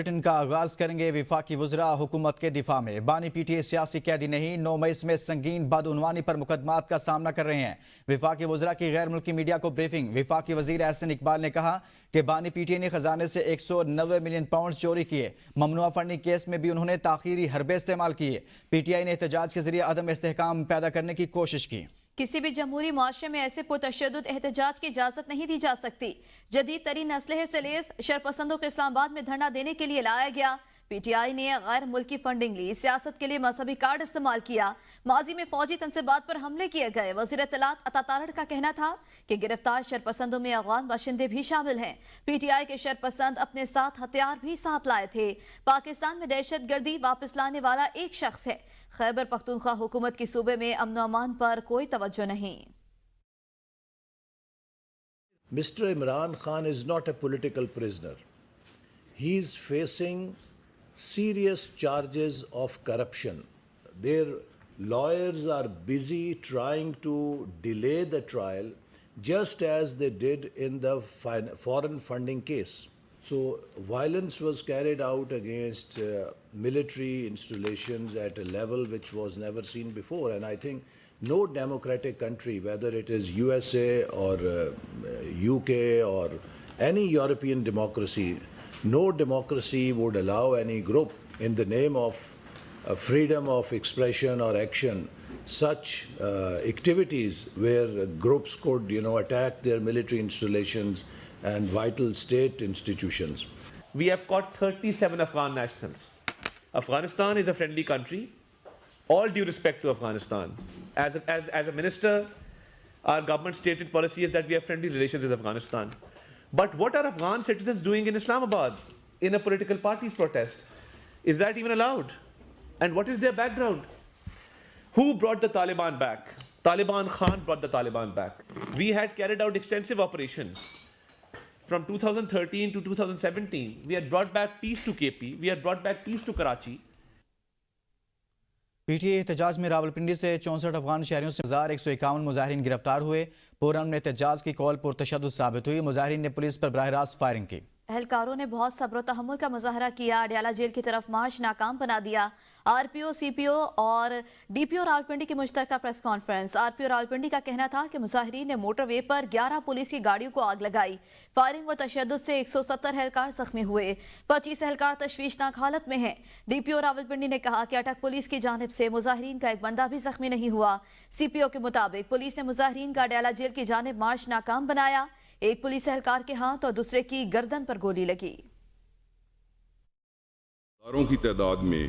Bulletin کا آغاز کریں گے وفاقی وزراء حکومت کے دفاع میں۔ بانی پی ٹی اے سیاسی قیدی نہیں، 9 مئی میں سنگین بدعنوانی پر مقدمات کا سامنا کر رہے ہیں۔ وفاقی وزراء کی غیر ملکی میڈیا کو بریفنگ۔ وفاقی وزیر احسن اقبال نے کہا کہ بانی پی ٹی اے نے خزانے سے 190 ملین پاؤنڈ چوری کیے۔ ممنوعہ فنڈنگ کیس میں بھی انہوں نے تاخیری حربے استعمال کیے۔ پی ٹی آئی نے احتجاج کے ذریعے عدم استحکام پیدا کرنے کی کوشش کی۔ کسی بھی جمہوری معاشرے میں ایسے پرتشدد احتجاج کی اجازت نہیں دی جا سکتی۔ جدید ترین اسلحے سے لیس شرپسندوں کو اسلام آباد میں دھرنا دینے کے لیے لایا گیا۔ پی ٹی آئی نے غیر ملکی فنڈنگ لی، سیاست کے لیے مذہبی کارڈ استعمال کیا، ماضی میں فوجی تنصیبات پر حملے کیے گئے۔ وزیر اطلاعات عطا تارڑ کا کہنا تھا کہ گرفتار شرپسندوں میں افغان باشندے بھی شامل ہیں۔ پی ٹی آئی کے شرپسند اپنے ساتھ ہتھیار بھی ساتھ لائے تھے۔ پاکستان میں دہشت گردی واپس لانے والا ایک شخص ہے۔ خیبر پختونخوا حکومت کی صوبے میں امن و امان پر کوئی توجہ نہیں۔ Mr. Imran Khan is not a political prisoner. He is facing serious charges of corruption. Their lawyers are busy trying to delay the trial, just as they did in the foreign funding case. So violence was carried out against military installations at a level which was never seen before, and I think no democratic country, whether it is USA or UK or any European democracy, no democracy would allow any group in the name of freedom of expression or action such activities where groups could attack their military installations and vital state institutions. We have caught 37 Afghan nationals. Afghanistan is a friendly country. All due respect to Afghanistan. As a minister, our government stated policy is that we have friendly relations with Afghanistan. But what are Afghan citizens doing in Islamabad in a political party's protest? Is that even allowed? And what is their background? Who brought the Taliban back? Taliban Khan brought the Taliban back. We had carried out extensive operations. From 2013 to 2017, we had brought back peace to KP, we had brought back peace to Karachi. P T A احتجاج میں راولپنڈی سے 64 افغان شہریوں سے 1151 مظاہرین گرفتار ہوئے۔ پورن میں احتجاج کی کال پرتشدد ثابت ہوئی۔ مظاہرین نے پولیس پر براہ راست فائرنگ کی۔ اہلکاروں نے بہت صبر و تحمل کا مظاہرہ کیا۔ اڈیالہ جیل کی طرف مارچ ناکام بنا دیا۔ آر پی او، سی پی او اور ڈی پی او راولپنڈی کی مشترکہ پریس کانفرنس۔ آر پی او راولپنڈی کا کہنا تھا کہ مظاہرین نے موٹر وے پر 11 پولیس کی گاڑیوں کو آگ لگائی۔ فائرنگ اور تشدد سے 170 اہلکار زخمی ہوئے۔ 25 اہلکار تشویشناک حالت میں ہیں۔ ڈی پی او راولپنڈی نے کہا کہ اٹک پولیس کی جانب سے مظاہرین کا ایک بندہ بھی زخمی نہیں ہوا۔ سی پی او کے مطابق پولیس نے مظاہرین کا اڈیالہ جیل کی جانب مارچ ناکام بنایا۔ ایک پولیس اہلکار کے ہاتھ اور دوسرے کی گردن پر گولی لگی۔ ہزاروں کی تعداد میں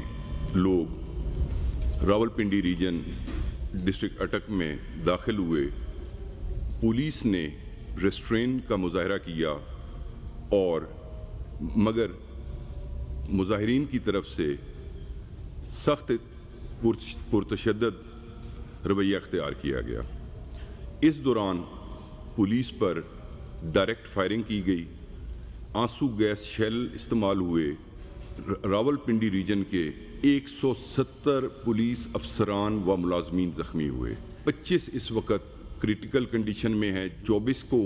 لوگ راولپنڈی ریجن ڈسٹرکٹ اٹک میں داخل ہوئے۔ پولیس نے ریسٹرین کا مظاہرہ کیا اور مگر مظاہرین کی طرف سے سخت پرتشدد رویہ اختیار کیا گیا۔ اس دوران پولیس پر ڈائریکٹ فائرنگ کی گئی، آنسو گیس شیل استعمال ہوئے۔ راولپنڈی ریجن کے 170 پولیس افسران و ملازمین زخمی ہوئے۔ 25 اس وقت کریٹیکل کنڈیشن میں ہیں۔ 24 کو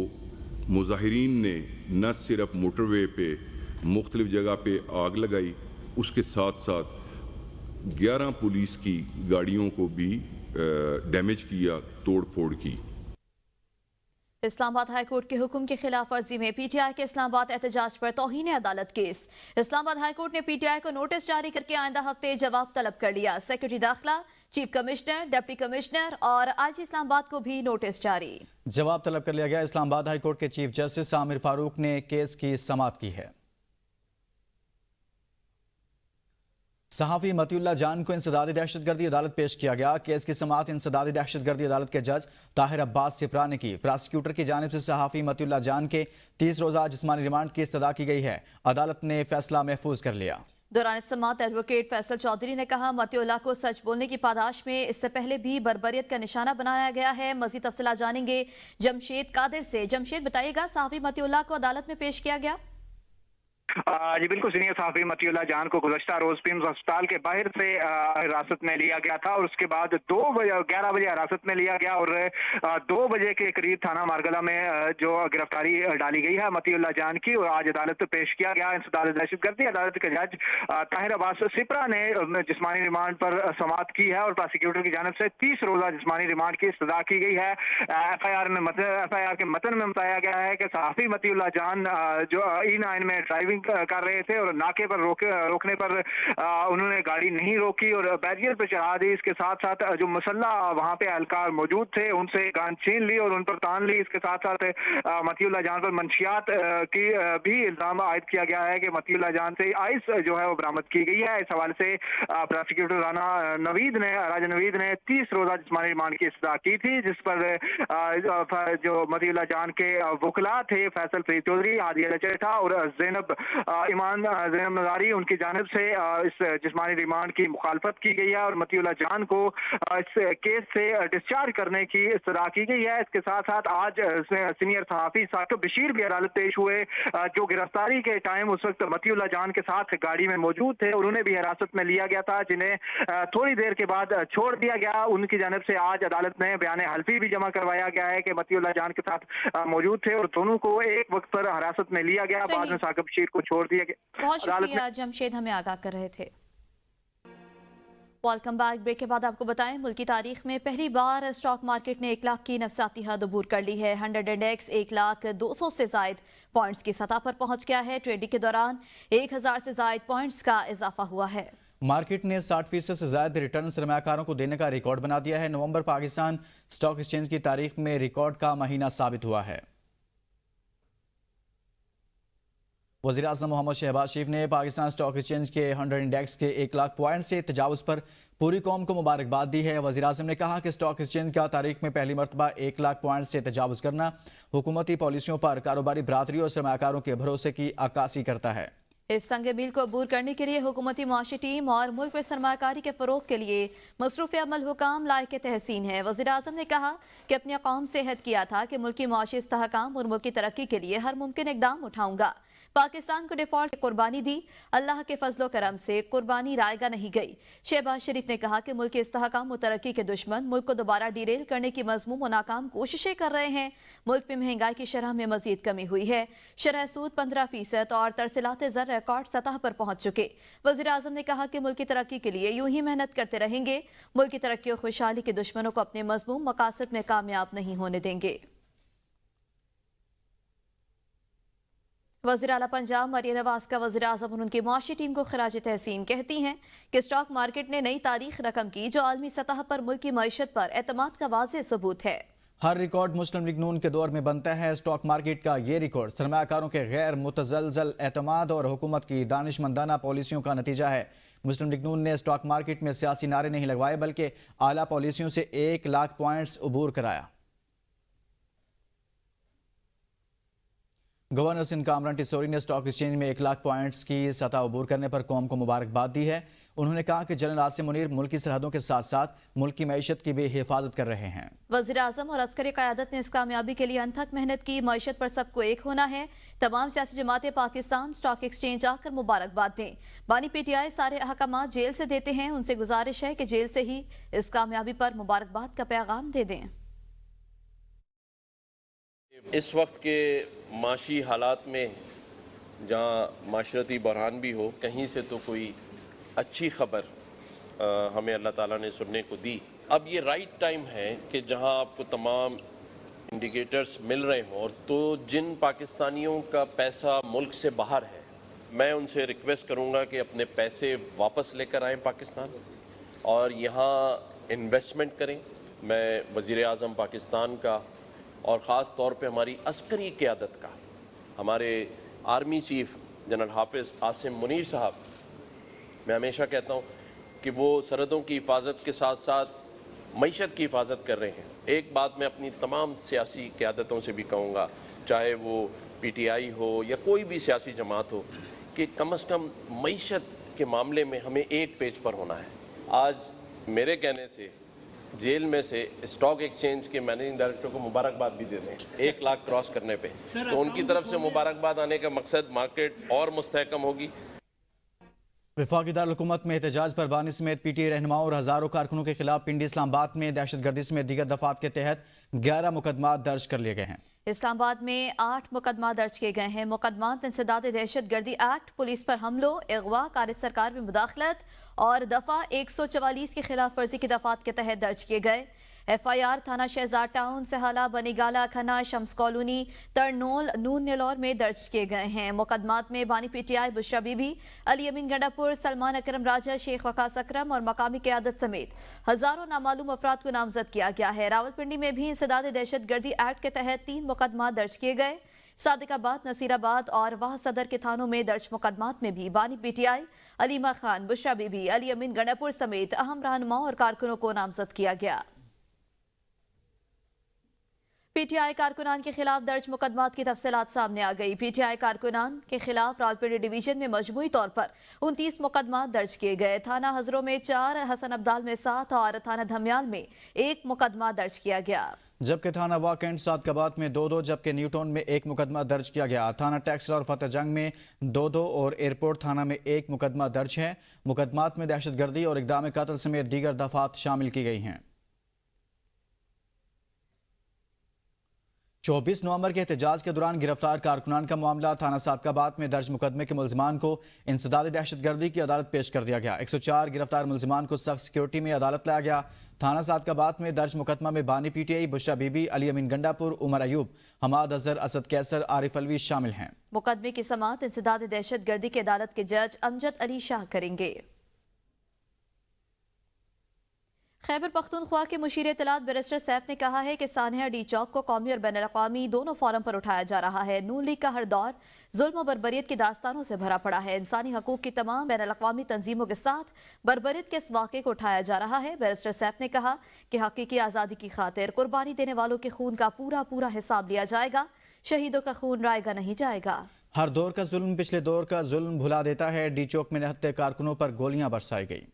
مظاہرین نے نہ صرف موٹر وے پہ مختلف جگہ پہ آگ لگائی، اس کے ساتھ ساتھ 11 پولیس کی گاڑیوں کو بھی ڈیمیج کیا، توڑ پھوڑ کی۔ اسلام آباد ہائی کورٹ کے حکم کی خلاف ورزی میں پی ٹی آئی کے اسلام آباد احتجاج پر توہین عدالت کیس۔ اسلام آباد ہائی کورٹ نے پی ٹی آئی کو نوٹس جاری کر کے آئندہ ہفتے جواب طلب کر لیا۔ سیکرٹری داخلہ، چیف کمشنر، ڈپٹی کمشنر اور آئی جی اسلام آباد کو بھی نوٹس جاری۔ جواب طلب کر لیا گیا۔ اسلام آباد ہائی کورٹ کے چیف جسٹس عامر فاروق نے کیس کی سماعت کی ہے۔ صحافی متی اللہ جان کو انسدادی دہشت گردی عدالت پیش کیا گیا۔ کیس کی سماعت انسدادی دہشت گردی عدالت کے جج طاہر عباس سپرا نے کی۔ پراسیکیوٹر کی جانب سے صحافی متی اللہ جان کے 30 روزہ جسمانی ریمانڈ کی استدعا کی گئی ہے۔ عدالت نے فیصلہ محفوظ کر لیا۔ دوران سماعت ایڈوکیٹ فیصل چودھری نے کہا متی اللہ کو سچ بولنے کی پاداش میں اس سے پہلے بھی بربریت کا نشانہ بنایا گیا ہے۔ مزید تفصیلات جانیں گے جمشید قادر سے۔ جمشید بتائیے گا، صحافی متی اللہ کو عدالت میں پیش کیا گیا؟ जी बिल्कुल, सीनियर सहाफ़ी मतीउल्लाह जान को गुज़श्ता रोज़ पिम्स अस्पताल के बाहर से हिरासत में लिया गया था और उसके बाद 11 बजे हिरासत में लिया गया और 2 बजे के करीब थाना मारगला में जो गिरफ्तारी डाली गई है मतीउल्लाह जान की, और आज अदालत में पेश किया गया। इंसदाद दहशतगर्दी अदालत के जज ताहिर अब्बास सिपरा ने जिस्मानी रिमांड पर समाअत की है और प्रोसिक्यूटर की जानिब से 30 रोज़ा जिस्मानी रिमांड की इस्तदा की गई है। FIR के मतन में बताया गया है कि सहाफ़ी मतीउल्लाह जान जो E9 में ड्राइविंग कर रहे थे और नाके पर रोकने पर उन्होंने गाड़ी नहीं रोकी और बैरियर पर चढ़ा दी। इसके साथ साथ जो मुसल्ला वहां पे एहलकार मौजूद थे उनसे गन छीन ली और उन पर तान ली। इसके साथ साथ मतीउल्लाह जान पर मंशियात की भी इल्जाम आयद किया गया है कि मतीउल्लाह जान से आइस जो है वो बरामद की गई है। इस हवाले से प्रोसिक्यूटर राजा नवीद ने 30 रोज़ा जिस्मानी रिमांड की इस्तदा की थी, जिस पर जो मतीउल्लाह जान के वकला थे फैसल फरीद चौधरी, हादिया चेठा और ज़ैनब नज़ारी, उनकी जानिब से इस जिस्मानी रिमांड की मुखालफत की गई है और मतीउल्लाह जान को इस केस से डिस्चार्ज करने की इस्तदा की गई है। इसके साथ साथ आज सीनियर सहाफ़ी साकिब बशीर भी अदालत पेश हुए, जो गिरफ्तारी के टाइम उस वक्त मतीउल्लाह जान के साथ गाड़ी में मौजूद थे और उन्हें भी हिरासत में लिया गया था, जिन्हें थोड़ी देर के बाद छोड़ दिया गया। उनकी जानिब से आज अदालत में बयान हल्फी भी जमा करवाया गया है कि मतीउल्लाह जान के साथ मौजूद थे और दोनों को एक वक्त पर हिरासत में लिया गया, बाद में साकिब बशीर को छोड़ दिया गया। बहुत शुक्रिया जमशेद, हमें आगाह कर रहे थे। Welcome back. ब्रेक के बाद आपको बताएं, मुल्क की तारीख में पहली बार स्टॉक मार्केट ने 1 लाख की नफसाती हद अबूर कर ली है। 100 इंडेक्स 1,02,000 से जायद पॉइंट्स की सतह पर पहुंच गया है। ट्रेडिंग के दौरान 1000 से जायद पॉइंट्स का इजाफा हुआ है। मार्केट ने 60% से ज्यादा रिटर्न सरमायाकारों को देने का रिकॉर्ड बना दिया है। नवंबर पाकिस्तान स्टॉक एक्सचेंज की तारीख में रिकॉर्ड का महीना साबित हुआ है। वज़ीर-ए-आज़म मोहम्मद शहबाज शरीफ ने पाकिस्तान स्टॉक एक्सचेंज के 100 इंडेक्स के 1 लाख पॉइंट से तजावुज़ पर पूरी कौम को मुबारकबाद दी है। वज़ीर-ए-आज़म ने कहा कि स्टॉक एक्सचेंज का तारीख में पहली मरतबा 1 लाख पॉइंट से तजावुज़ करना हुकूमती पॉलिसियों पर कारोबारी बरादरी और सरमायाकारों के भरोसे की अक्कासी करता है। इस संग मील को अबूर करने के लिए हुकूमती मुआशी टीम और मुल्क में सरमायाकारी के फरोग के लिए मसरूफ़ अमल हुकाम लायक तहसीन है। वज़ीर-ए-आज़म ने कहा कि अपनी कौम से अहद किया था कि मुल्की मुआशी इस्तेहकाम और मुल्क की तरक्की के लिए हर मुमकिन इक़दाम उठाऊंगा। पाकिस्तान को डिफॉल्ट से कुर्बानी दी, अल्लाह के फजलो करम से कुर्बानी रायगा नहीं गई। शहबाज शरीफ ने कहा कि मुल्क के इस्तेहकाम और तरक्की के दुश्मन मुल्क को दोबारा डिरेल करने की मज़मूम और नाकाम कोशिशें कर रहे हैं। मुल्क में महंगाई की शरह में मजीद कमी हुई है। शरह सूद 15% और तरसीलात ज़र रिकॉर्ड सतह पर पहुंच चुके। वज़ीर-ए-आज़म ने कहा कि मुल्क की तरक्की के लिए यूं ही मेहनत करते रहेंगे। मुल्क की तरक्की और खुशहाली के दुश्मनों को अपने मज़मूम मकासद में कामयाब नहीं होने देंगे। वज़ीर आला पंजाब मरियम नवाज का वज़ीर-ए-आज़म और उनकी मुआशी टीम को खराज तहसीन, कहती हैं कि स्टॉक मार्केट ने नई तारीख रकम की जो आलमी सतह पर मुल्क की मईशत पर एतमाद का वाज़ेह सबूत है। हर रिकॉर्ड मुस्लिम लीग नून के दौर में बनता है। स्टॉक मार्केट का ये रिकॉर्ड सरमायाकारों के गैर मुतज़लज़ल एतमाद और हुकूमत की दानिशमंदाना पॉलिसियों का नतीजा है। मुस्लिम लीग नून ने स्टॉक मार्केट में सियासी नारे नहीं लगवाए बल्कि आला पॉलिसियों से 1 लाख पॉइंट्स अबूर कराया। गवर्नर सिंध कामरान टिसोरी ने स्टॉक एक्सचेंज में 1 लाख पॉइंट्स की सतह अबूर करने पर कौम को मुबारकबाद दी है। उन्होंने कहा कि जनरल आसिम मुनीर मुल्क की सरहदों के साथ साथ मुल्क की मईशत की भी हिफाजत कर रहे हैं। वज़ीर-ए-आज़म और अस्करी क़यादत ने इस कामयाबी के लिए अनथक मेहनत की। मईशत पर सबको एक होना है। तमाम सियासी जमातें पाकिस्तान स्टॉक एक्सचेंज आकर मुबारकबाद दें। बानी PTI सारे अहकामात जेल से देते हैं। उनसे गुजारिश है कि जेल से ही इस कामयाबी पर मुबारकबाद का पैगाम दे दें। इस वक्त के माशी हालात में जहाँ माशरती बहरान भी हो, कहीं से तो कोई अच्छी ख़बर हमें अल्लाह ताला ने सुनने को दी। अब ये राइट टाइम है कि जहाँ आपको तमाम इंडिकेटर्स मिल रहे हों, और तो जिन पाकिस्तानियों का पैसा मुल्क से बाहर है, मैं उनसे रिक्वेस्ट करूँगा कि अपने पैसे वापस लेकर आएँ पाकिस्तान और यहाँ इन्वेस्टमेंट करें। मैं वज़ीर-ए-आज़म पाकिस्तान का और ख़ास तौर पे हमारी अस्करी क़यादत का, हमारे आर्मी चीफ जनरल हाफिज़ आसिम मुनीर साहब, मैं हमेशा कहता हूँ कि वो सरहदों की हिफाजत के साथ साथ मईशत की हिफाजत कर रहे हैं। एक बात मैं अपनी तमाम सियासी क़यादतों से भी कहूँगा, चाहे वो PTI हो या कोई भी सियासी जमात हो, कि कम से कम मईशत के मामले में हमें एक पेज पर होना है। आज मेरे कहने से जेल में से स्टॉक एक्सचेंज के मैनेजिंग डायरेक्टर को मुबारकबाद भी देते हैं 1 लाख क्रॉस करने पे, तो उनकी तरफ से मुबारकबाद आने का मकसद मार्केट और मुस्तहकम होगी। वफाकी दारुल-हुकूमत में एहतजाज पर बानी समेत पीटीआई रहनुमाओं और हजारों कारकुनों के खिलाफ पिंडी इस्लामाबाद में दहशतगर्दी समेत दीगर दफात के तहत 11 मुकदमा दर्ज कर लिए गए हैं। इस्लामाबाद में 8 मुकदमा दर्ज किए गए हैं। मुकदमात इंसदाद दहशतगर्दी एक्ट, पुलिस पर हमलों, अगवा, कार्य सरकार में मुदाखलत और दफा 144 की खिलाफ वर्जी की दफात के तहत दर्ज किए गए। FIR थाना शहजाद टाउन, सहाला, बनीगाला, खन्ना, शम्स कॉलोनी, तरनोल, नून नेलौर में दर्ज किए गए हैं। मुकदमात में बानी PTI बुशरा बीबी, अली अमीन गंडापुर, सलमान अकरम राजा, शेख वकास अकरम और मकामी क़यादत समेत हजारों नामालूम अफराद को नामजद किया गया है। रावलपिंडी में भी इंसदाद दहशतगर्दी एक्ट के तहत 3 मुकदमा दर्ज किए गए। सादिकाबाद, नसीराबाद और वाह सदर के थानों में दर्ज मुकदमात में भी बानी PTI, अलीमा खान, बुशरा बीबी, अली अमीन गंडापुर समेत अहम रहनुमाओं और कारकुनों को नामजद किया गया। PTI कारकुनान के खिलाफ दर्ज मुकदमात की तफसीलात सामने आ गई। PTI कारकुनान के खिलाफ रावलपिंडी डिवीजन में मजमूई तौर पर 29 मुकदमात दर्ज किए गए। थाना हजरों में 4, हसन अब्दाल में 7 और थाना धमियाल में 1 मुकदमा दर्ज किया गया। जबकि थाना वाकंड सादकाबाद में 2-2, जबकि न्यूटाउन में 1 मुकदमा दर्ज किया गया। थाना टैक्सला और फतेह जंग में 2-2 और एयरपोर्ट थाना में 1 मुकदमा दर्ज है। मुकदमात में दहशतगर्दी और इक़दाम कत्ल समेत दीगर दफात शामिल की गई हैं। 24 नवंबर के एहतजाज के दौरान गिरफ्तार कारकुनान का मामला, थाना सादकाबाद में दर्ज मुकदमे के मुलजमान को इंसदाद दहशतगर्दी की अदालत पेश कर दिया गया। 104 गिरफ्तार मुलजमान को सख्त सिक्योरिटी में अदालत लाया गया। थाना सादकाबाद में दर्ज मुकदमा में बानी PTI, बुशरा बीबी, अली अमीन गंडापुर, उमर अयूब, हमाद अजहर, असद कैसर, आरिफ अलवी शामिल हैं। मुकदमे की समाअत इंसदाद दहशतगर्दी की अदालत के जज अमजद अली शाह करेंगे। खैबर पख्तूनख्वा के मुशीर इत्तलात बैरिस्टर सैफ ने कहा है कि सानहा डी चौक को कौमी और बैनुल-अक़वामी दोनों फोरम पर उठाया जा रहा है। नून लीग का हर दौर जुल्म और बर्बरियत की दास्तानों से भरा पड़ा है। इंसानी हकूक की तमाम बैनुल-अक़वामी तंजीमों के साथ बर्बरियत के इस वाक़े को उठाया जा रहा है। बैरिस्टर सैफ ने कहा कि हकीकी आज़ादी की खातिर कुर्बानी देने वालों के खून का पूरा हिसाब लिया जाएगा। शहीदों का खून रायगा नहीं जाएगा। हर दौर का जुल्म पिछले दौर का जुल्म भुला देता है। डी चौक में निहत्ते कारकुनों पर गोलियां बरसाई गई।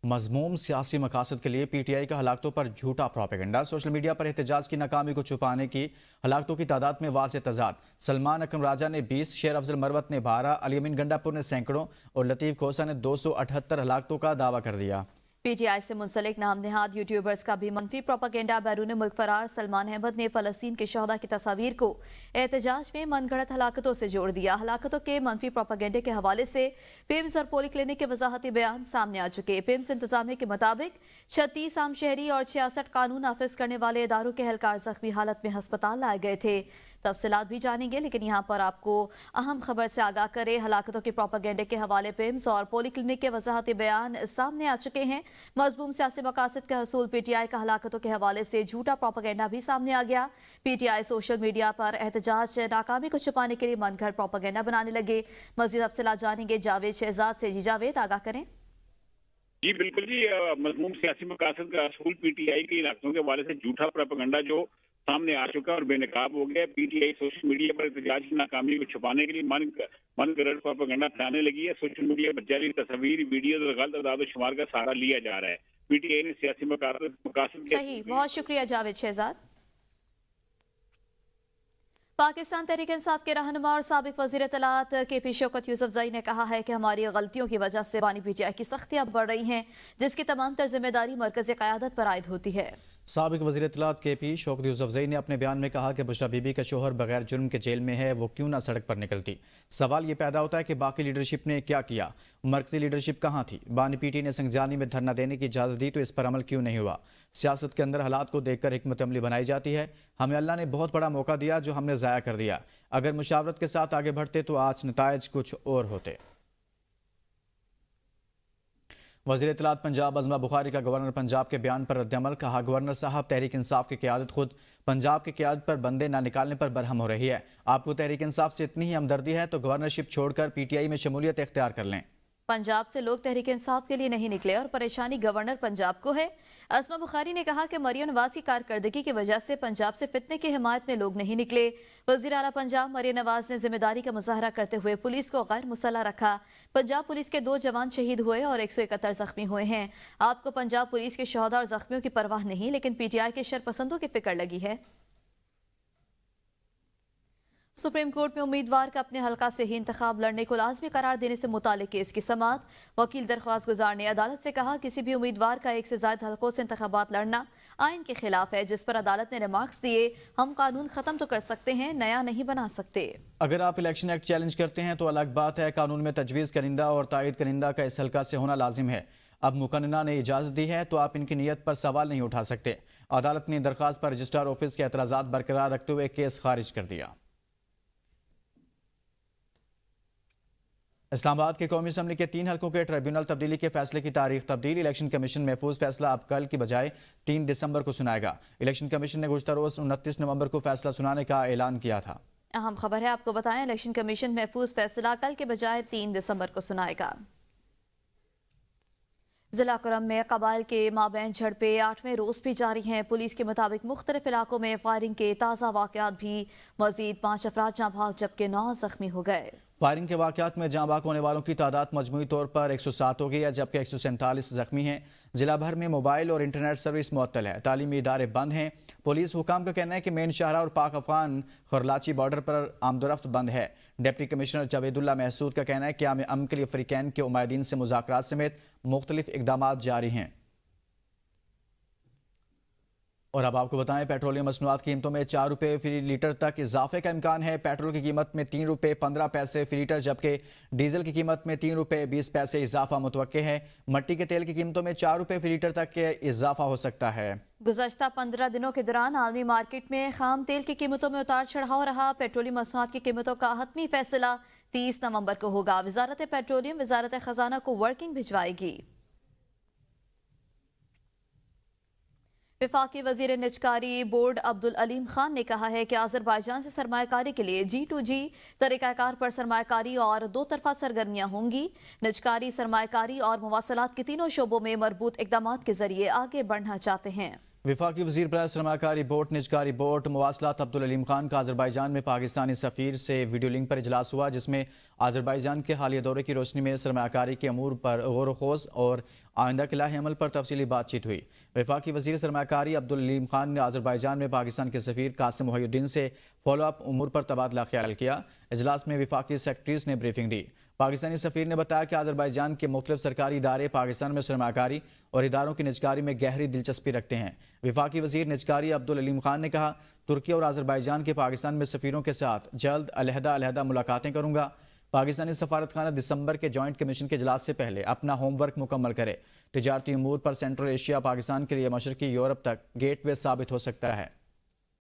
मज़मूम सियासी मकासद के लिए PTI का हलाकतों पर झूठा प्रोपेगेंडा। सोशल मीडिया पर एहतजाज की नाकामी को छुपाने की हलाकतों की तादाद में वाज़ेह तज़ाद। सलमान अकरम राजा ने 20, शेर अफजल मरवत ने 12, अली अमीन गंडापुर ने सैकड़ों और लतीफ़ खोसा ने 278 हलाकतों का दावा कर दिया। PTI से मुंसलिक नाम नेहाद यूट्यूबर्स का भी मनफी प्रोपेगेंडा। बैरून मुल्क फरार सलमान अहमद ने फ़लस्तीन के शहदा की तस्वीर को एहतजाज में मनगढ़ंत हलाकतों से जोड़ दिया। हलाकतों के मनफी प्रोपेगेंडे के हवाले से पिम्स और पोली क्लिनिक के वजाहती बयान सामने आ चुके। पिम्स इंतजामिया के मुताबिक 36 आम शहरी और 66 कानून नाफिज करने वाले इदारों के एहलकार जख्मी हालत में अस्पताल लाए गए थे। तफसीलात भी जानेंगे, लेकिन यहाँ पर आपको अहम खबर से आगाह करे। हलाकतों के प्रोपेगेंडे के हवाले पिम्स और पोली क्लिनिक के वजाहती बयान सामने आ चुके हैं। मजमूम सियासी मकासद का हसूल PTI का हलाकतों के हवाले से झूठा प्रोपेगेंडा भी सामने आ गया। PTI सोशल मीडिया पर एहतजाज नाकामी को छुपाने के लिए मनगढ़ प्रोपेगेंडा बनाने लगे। मज़ीद तफसीलात जानेंगे जावेद शहजाद से। जी जावेद, आगाह करें। जी बिल्कुल जी, मजमूम सियासी मकासद का असूल PTI के इलाकों के हवाले से झूठा प्रोपेगेंडा जो सामने आ चुका है और बेनकाब हो गया। PTI सोशल मीडिया पर एहतजाज की नाकामी को छुपाने के लिए मनगढ़ंत प्रोपेगेंडा फैलाने लगी है। सोशल मीडिया पर जारी तस्वीर, वीडियो और गलत अदाद शुमार का सहारा लिया जा रहा है। PTI ने सियासी मकासद सही, बहुत शुक्रिया जावेद शहजाद। पाकिस्तान तहरीक इंसाफ के रहनुमा और साबिक वज़ीर इत्तलात KP शौकत यूसुफज़ई ने कहा है कि हमारी गलतियों की वजह से बानी PTI की सख्तियां बढ़ रही हैं, जिसकी तमाम तर जिम्मेदारी मरकज़ी क़यादत पर आयद होती है। साबिक वज़ीर इत्तलात KP शौकत यूसुफज़ई ने अपने बयान में कहा कि बुशरा बीबी का शोहर बगैर जुर्म के जेल में है, वो क्यों ना सड़क पर निकलती। सवाल ये पैदा होता है कि बाकी लीडरशिप ने क्या किया, मरकज़ी लीडरशिप कहाँ थी। बानी PTI ने संगजानी में धरना देने की इजाज़त दी तो इस पर अमल क्यों नहीं हुआ। सियासत के अंदर हालात को देखकर हिकमत अमली बनाई जाती है। हमें अल्लाह ने बहुत बड़ा मौका दिया जो हमने ज़ाया कर दिया। अगर मुशावरत के साथ आगे बढ़ते तो आज नताइज कुछ और होते। वज़ीर इत्तलात पंजाब अज़मा बुखारी का गवर्नर पंजाब के बयान पर रद्दअमल। कहा, गवर्नर साहब तहरीक इंसाफ की क़यादत खुद पंजाब की क़यादत पर बंदे ना निकालने पर बरहम हो रही है। आपको तहरीक इंसाफ से इतनी ही हमदर्दी है तो गवर्नरशिप छोड़कर PTI में शमूलियत इख्तियार कर लें। पंजाब से लोग तहरीक इंसाफ के लिए नहीं निकले और परेशानी गवर्नर पंजाब को है। अस्मा बुखारी ने कहा कि मरियम नवाज की कारकर्दगी की वजह से पंजाब से फितने की हिमायत में लोग नहीं निकले। वजीर आला पंजाब मरियम नवाज ने जिम्मेदारी का मुजाहरा करते हुए पुलिस को गैर मुसल्लह रखा। पंजाब पुलिस के 2 जवान शहीद हुए और 171 जख्मी हुए हैं। आपको पंजाब पुलिस के शहदा और जख्मियों की परवाह नहीं, लेकिन पीटीआई के शरपसंदों की फिक्र लगी है। सुप्रीम कोर्ट में उम्मीदवार का अपने हलका से ही इंतखाब लड़ने को लाजमी करार देने से मुतालिक केस की समाअत। वकील दरख्वास्त गुजार ने अदालत से कहा, किसी भी उम्मीदवार का 1 से ज्यादा हलकों से इंतखाबात लड़ना आइन के खिलाफ है, जिस पर अदालत ने रिमार्क्स दिए, हम कानून खत्म तो कर सकते हैं, नया नहीं बना सकते। अगर आप इलेक्शन एक्ट चैलेंज करते हैं तो अलग बात है, कानून में तजवीज़ करिंदा और तायद करिंदा का इस हलका से होना लाजिम है। अब मुकन्ना ने इजाज़त दी है तो आप इनकी नीयत पर सवाल नहीं उठा सकते। अदालत ने दरख्वास्त पर रजिस्ट्रार ऑफिस के एतराज़ात बरकरार रखते हुए केस खारिज कर दिया। इस्लामाबाद के कौमी असम्बली के 3 हलकों के ट्रिब्यूनल तब्दीली के फैसले की तारीख तब्दील। इलेक्शन कमीशन महफूज फैसला अब कल की बजाय 3 दिसंबर को सुनाएगा। इलेक्शन कमीशन ने गुज़श्ता रोज़ 29 नवंबर को फैसला सुनाने का ऐलान किया था। अहम खबर है, आपको बताएं, इलेक्शन कमीशन महफूज फैसला कल के बजाय 3 दिसंबर को सुनाएगा। जिला करम में कबाइल के माबैन झड़पें 8वें रोज भी जारी हैं। पुलिस के मुताबिक मुख्तलिफ इलाकों में फायरिंग के ताज़ा वाक़यात भी। मजीद 5 अफराद जाँ भाग जबकि 9 जख्मी हो गए। फायरिंग के वाक़यात में जाँ बाग होने वालों की तादाद मजमूई तौर पर 107 हो गई है, जबकि 147 जख्मी हैं। जिला भर में मोबाइल और इंटरनेट सर्विस मुअत्तल है, तालीमी इदारे बंद हैं। पुलिस हुकाम का कहना है कि मेन शाहरा और पाक अफगान खरलाची बॉर्डर पर आमदोरफ्त बंद है। डिप्टी कमिश्नर जावेदुल्ला महसूद का कहना है कि आम अमन के लिए अफ्रीकैन के उमायदीन से मुज़ाकरात समेत मुख्तलिफ इक़दामात जारी हैं। और अब आपको बताएं, पेट्रोलियम मसनूआत की कीमतों में 4 रुपये फी लीटर तक इजाफे का इम्कान है। पेट्रोल की कीमत में 3 रुपये 15 पैसे फी लीटर, जबकि डीजल की कीमत में 3 रुपये 20 पैसे इजाफा मुतवक्के है। मट्टी के तेल की कीमतों में 4 रुपये फी लीटर तक के इजाफा हो सकता है। गुज़श्ता 15 दिनों के दौरान आलमी मार्केट में खाम तेल की कीमतों में उतार चढ़ाव रहा। पेट्रोलियम मसनूआत की कीमतों का हतमी फैसला 30 नवंबर को होगा। वजारत पेट्रोलियम वजारत खजाना को वर्किंग भिजवाएगी। वफाकी वजीर निजकारी बोर्ड अब्दुल अलीम खान ने कहा है कि आज़रबाईजान से सरमायाकारी के लिए G2G तरीक़ाकार पर सरमायाकारी और 2 तरफा सरगर्मियाँ होंगी। निजकारी, सरमायाकारी और मवासलात के तीनों शोबों में मरबूत इक़दामात के जरिए आगे बढ़ना चाहते हैं। वफाकी वज़ीर बराए सरमायाकारी बोर्ड, निजकारी बोर्ड, मवासलात अब्दुल अलीम खान का आज़रबाईजान में पाकिस्तानी सफ़ीर से वीडियो लिंक पर इजलास हुआ, जिसमें आज़रबाईजान के हालिया दौरे की रोशनी में सरमायाकारी के अमूर पर गौर खोज और आइंदा के लाहे अमल पर तफसीली बातचीत हुई। वफाकी वज़ीर सरमायाकारी अब्दुल अलीम खान ने आज़रबाईजान में पाकिस्तान के सफ़ीर कासिम मुहिउद्दीन से फॉलो अप उमूर पर तबादला ख्याल किया। इजलास में वफाकी सेक्रेटरीज़ ने ब्रीफिंग दी। पाकिस्तानी सफ़ीर ने बताया कि आज़रबाईजान के मुख्तलिफ सरकारी इदारे पाकिस्तान में सरमायाकारी और इदारों की निजकारी में गहरी दिलचस्पी रखते हैं। वफाकी वज़ीर निजकारी अब्दुल अलीम खान ने कहा, तुर्की और आज़रबाईजान के पाकिस्तान में सफ़ीरों के साथ जल्द अलहदा मुलाकातें करूँगा। पाकिस्तानी सफारतखाना दिसंबर के जॉइंट कमीशन के इजलास से पहले अपना होमवर्क मुकम्मल करे। तिजारती उमूर पर सेंट्रल एशिया पाकिस्तान के लिए मशरकी यूरोप तक गेटवे साबित हो सकता है।